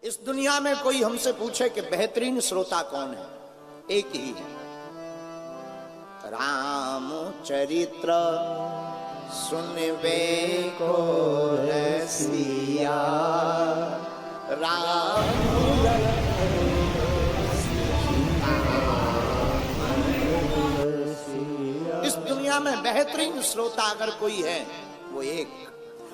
इस दुनिया में कोई हमसे पूछे कि बेहतरीन श्रोता कौन है, एक ही है, राम चरित्र सुनवे को रसिया। राम इस दुनिया में बेहतरीन श्रोता अगर कोई है वो एक।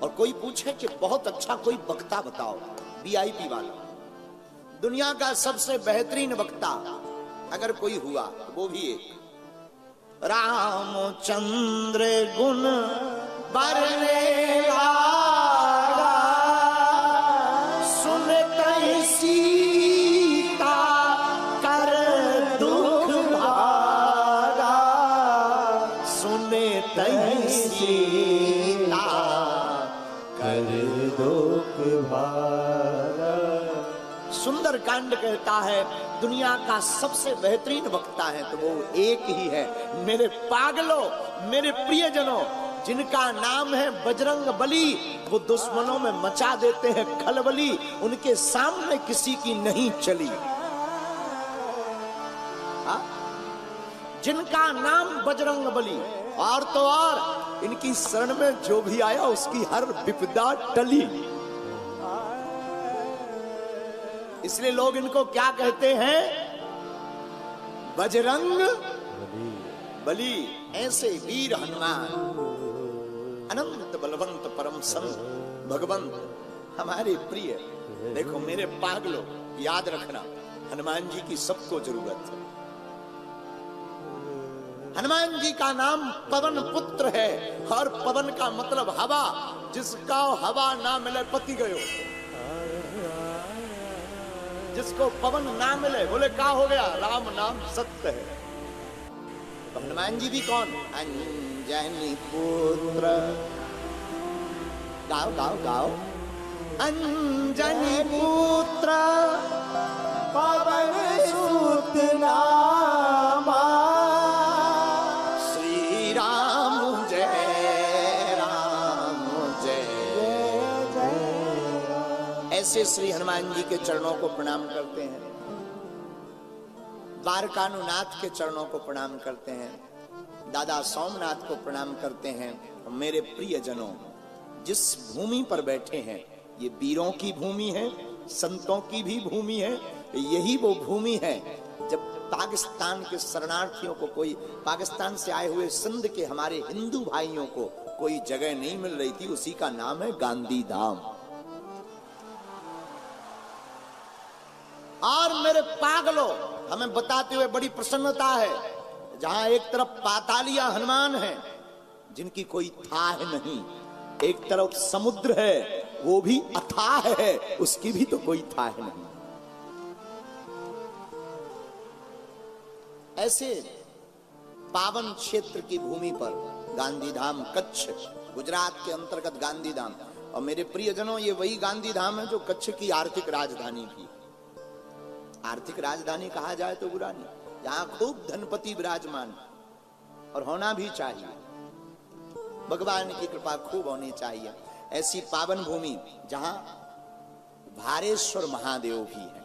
और कोई पूछे कि बहुत अच्छा कोई वक्ता बताओ, वीआईपी वाला, दुनिया का सबसे बेहतरीन वक्ता अगर कोई हुआ तो वो भी एक। रामचंद्र गुण बरने लागा, सुनते सीता कर दुख भागा, सुनते सीता कर दुख भागा। सुंदर कांड कहता है दुनिया का सबसे बेहतरीन वक्ता है तो वो एक ही है। मेरे पागलों, मेरे प्रियजनों, जिनका नाम है बजरंग बली, वो दुश्मनों में मचा देते हैं खलबली, उनके सामने किसी की नहीं चली। जिनका नाम बजरंग बली, और तो और इनकी शरण में जो भी आया उसकी हर विपदा टली। इसलिए लोग इनको क्या कहते हैं? बजरंग बली। ऐसे वीर हनुमान, अनंत बलवंत परम संत भगवंत हमारे प्रिय। देखो मेरे पागलों, याद रखना हनुमान जी की सबको जरूरत है। हनुमान जी का नाम पवन पुत्र है, और पवन का मतलब हवा, जिसका हवा ना मिले पति गयो। जिसको पवन ना मिले बोले क्या हो गया, राम नाम सत्य है। तो हनुमान जी भी कौन? अंजनी पुत्र। गाओ गाओ गाओ। अंजनी पुत्र पवन सुत नामा, श्री राम जय राम जय जय। ऐसे श्री हनुमान जी के चरणों को प्रणाम करते हैं, द्वारकानुनाथ के चरणों को प्रणाम करते हैं, दादा सोमनाथ को प्रणाम करते हैं। मेरे प्रियजनों, जिस भूमि पर बैठे हैं ये वीरों की भूमि है, संतों की भी भूमि है। यही वो भूमि है जब पाकिस्तान के शरणार्थियों को, कोई पाकिस्तान से आए हुए सिंध के हमारे हिंदू भाइयों को कोई जगह नहीं मिल रही थी, उसी का नाम है गांधी धाम। और मेरे पागलों, हमें बताते हुए बड़ी प्रसन्नता है, जहां एक तरफ पातालिया हनुमान है जिनकी कोई थाह नहीं, एक तरफ समुद्र है वो भी अथाह है, उसकी भी तो कोई थाह नहीं। ऐसे पावन क्षेत्र की भूमि पर गांधीधाम, कच्छ, गुजरात के अंतर्गत गांधीधाम। और मेरे प्रियजनों, ये वही गांधीधाम है जो कच्छ की आर्थिक राजधानी थी। आर्थिक राजधानी कहा जाए तो बुरा नहीं, जहां खूब धनपति विराजमान, और होना भी चाहिए, भगवान की कृपा खूब होनी चाहिए। ऐसी पावन भूमि जहां भारेश्वर महादेव भी है।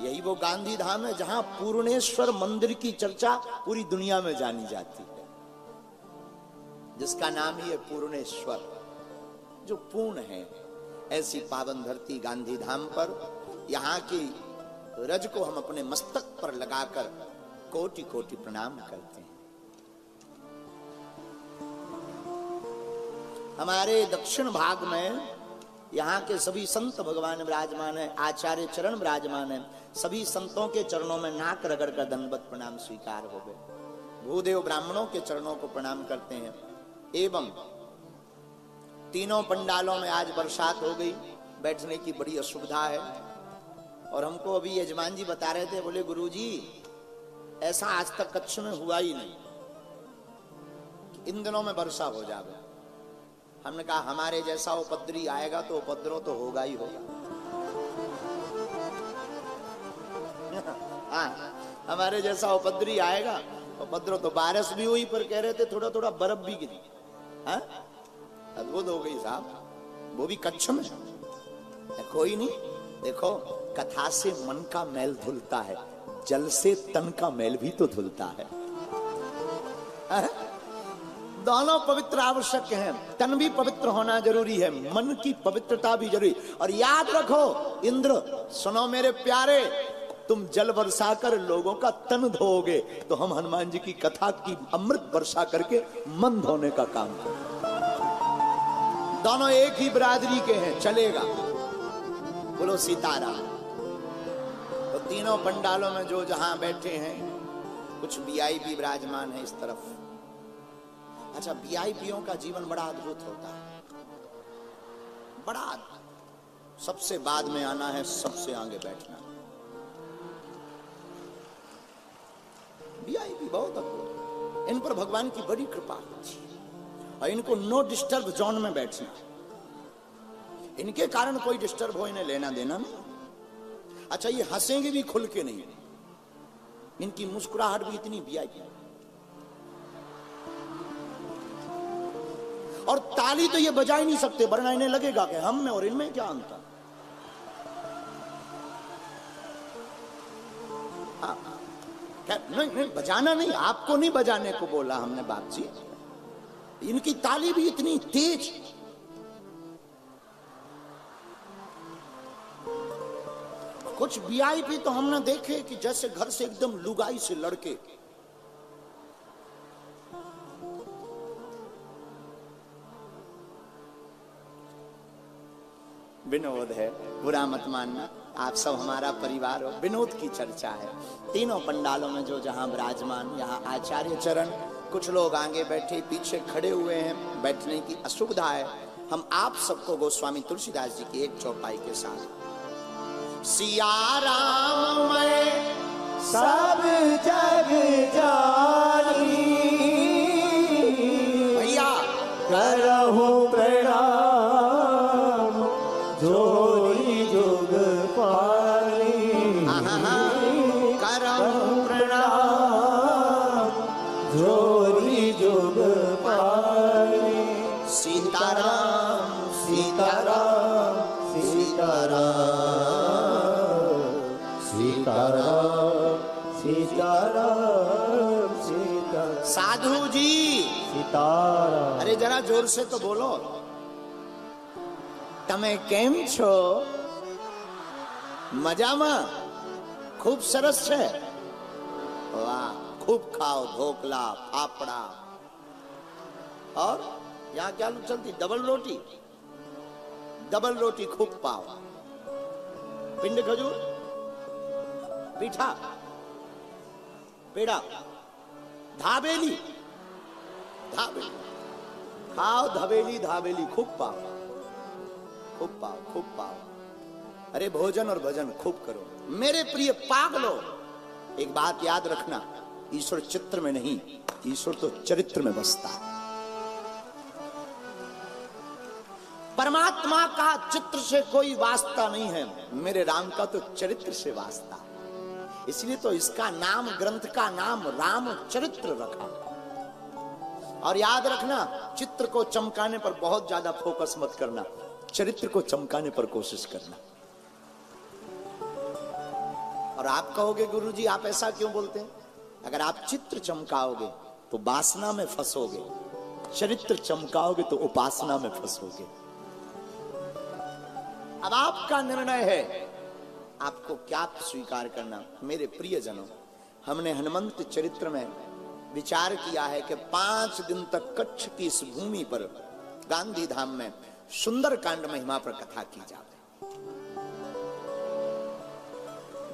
यही वो गांधी धाम है जहां पूर्णेश्वर मंदिर की चर्चा पूरी दुनिया में जानी जाती है, जिसका नाम ही है पूर्णेश्वर, जो पूर्ण है। ऐसी पावन धरती गांधी धाम पर यहाँ की रज को हम अपने मस्तक पर लगाकर कोटि कोटि प्रणाम करते हैं। हमारे दक्षिण भाग में यहाँ के सभी संत भगवान विराजमान है, आचार्य चरण विराजमान है। सभी संतों के चरणों में नाक रगड़ कर दंडवत प्रणाम स्वीकार हो गए। भूदेव ब्राह्मणों के चरणों को प्रणाम करते हैं। एवं तीनों पंडालों में आज बरसात हो गई, बैठने की बड़ी असुविधा है। और हमको अभी यजमान जी बता रहे थे, बोले गुरुजी ऐसा आज तक कच्छ में हुआ ही नहीं, इन दिनों में वर्षा हो जाए। हमने कहा हमारे जैसा उपद्रवी आएगा तो उपद्रव तो होगा ही होगा। हाँ, हमारे जैसा उपद्रवी आएगा, उपद्रव तो बारिश भी हुई, पर कह रहे थे थोड़ा थोड़ा बर्फ भी गिरी। हाँ, अद्भुत हो गई साहब, वो भी कच्छ में। कोई नहीं। देखो, कथा से मन का मैल धुलता है, जल से तन का मैल भी तो धुलता है। दोनों पवित्र आवश्यक हैं। तन भी पवित्र होना जरूरी है, मन की पवित्रता भी जरूरी। और याद रखो इंद्र, सुनो मेरे प्यारे, तुम जल वर्षा कर लोगों का तन धोओगे, तो हम हनुमान जी की कथा की अमृत वर्षा करके मन धोने का काम करें। दोनों एक ही बिरादरी के हैं, चलेगा। बोलो सीताराम। तो तीनों पंडालों में जो जहां बैठे हैं, कुछ वीआईपी विराजमान है इस तरफ। अच्छा, वीआईपीओं का जीवन बड़ा अद्भुत होता है, बड़ा अद्भुत। सबसे बाद में आना है, सबसे आगे बैठना। वीआईपी बहुत अद्भुत, इन पर भगवान की बड़ी कृपा होती है। और इनको नो डिस्टर्ब जोन में बैठना, इनके कारण कोई डिस्टर्ब हो, इन्हें लेना देना नहीं। अच्छा, ये हंसेंगे भी खुल के नहीं, इनकी मुस्कुराहट भी इतनी वीआईपी। और ताली तो ये बजा ही नहीं सकते, वरना इन्हें लगेगा कि हम में और इनमें क्या अंतर। नहीं नहीं, बजाना नहीं, आपको नहीं बजाने को बोला हमने बाप जी। इनकी ताली भी इतनी तेज। कुछ वीआईपी तो हमने देखे कि जैसे घर से एकदम लुगाई से लड़के। विनोद है, बुरा मत मानना, आप सब हमारा परिवार हो। विनोद की चर्चा है। तीनों पंडालों में जो जहां विराजमान, यहाँ आचार्य चरण, कुछ लोग आगे बैठे, पीछे खड़े हुए हैं, बैठने की असुविधा है। हम आप सबको गोस्वामी तुलसीदास जी की एक चौपाई के साथ, सिया राम मैं सब जग जानी, भैया करहु प्रणाम जोरी जुग पानी, करहु प्रणाम जोरी जुग पानी। सीताराम सीताराम सीताराम सीताराम सीताराम सीताराम। साधु जी सीताराम। अरे जरा जोर से तो बोलो। तमे केम छो? मजाમાં? खूब सरस है। वाह, खूब खाओ ढोकला फाफड़ा। और यहाँ क्या चलती? डबल रोटी। डबल रोटी खूब पाओ, पिंड खजूर, पीठा, पेड़ा, धाबेली, धाबेली खाओ, धबेली धाबेली खूब पाओ, खूब पाओ, खूब पाओ। अरे भोजन और भजन खूब करो। मेरे प्रिय पागलो, एक बात याद रखना, ईश्वर चित्र में नहीं, ईश्वर तो चरित्र में बसता है। परमात्मा का चित्र से कोई वास्ता नहीं है, मेरे राम का तो चरित्र से वास्ता है। इसलिए तो इसका नाम, ग्रंथ का नाम राम चरित्र रखा। और याद रखना, चित्र को चमकाने पर बहुत ज्यादा फोकस मत करना, चरित्र को चमकाने पर कोशिश करना। और आप कहोगे गुरुजी आप ऐसा क्यों बोलते हैं? अगर आप चित्र चमकाओगे तो वासना में फंसोगे, चरित्र चमकाओगे तो उपासना में फंसोगे। अब आपका निर्णय है, आपको क्या स्वीकार करना। मेरे प्रियजनों, हमने हनुमंत चरित्र में विचार किया है कि 5 दिन तक कच्छ की इस भूमि पर गांधी धाम में सुंदर कांड महिमा पर कथा की जाए।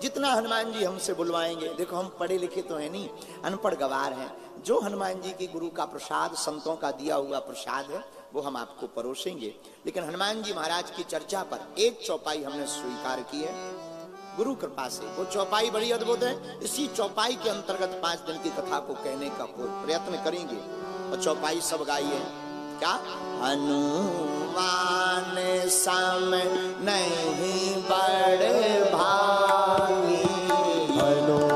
जितना हनुमान जी हमसे बुलवाएंगे, देखो हम पढ़े लिखे तो है नहीं, अनपढ़ गवार हैं, जो हनुमान जी की गुरु का प्रसाद, संतों का दिया हुआ प्रसाद है वो हम आपको परोसेंगे। लेकिन हनुमान जी महाराज की चर्चा पर एक चौपाई हमने स्वीकार की है गुरु कृपा से। वो चौपाई बड़ी अद्भुत है। इसी चौपाई के अंतर्गत 5 दिन की कथा को कहने का प्रयत्न करेंगे। और चौपाई सब गाइए। क्या? हनुमान सम नहीं बड़ भागी, हनुमान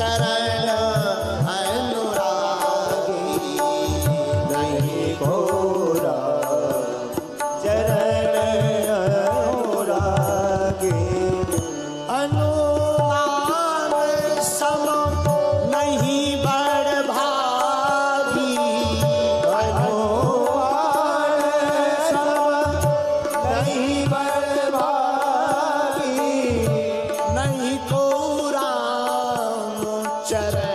चरण अनुरागी नहीं को राम चरण अनुरागी अनुमान सम नहीं बड़ भागी अनुमान सम नहीं बड़भागी नहीं को राम चरण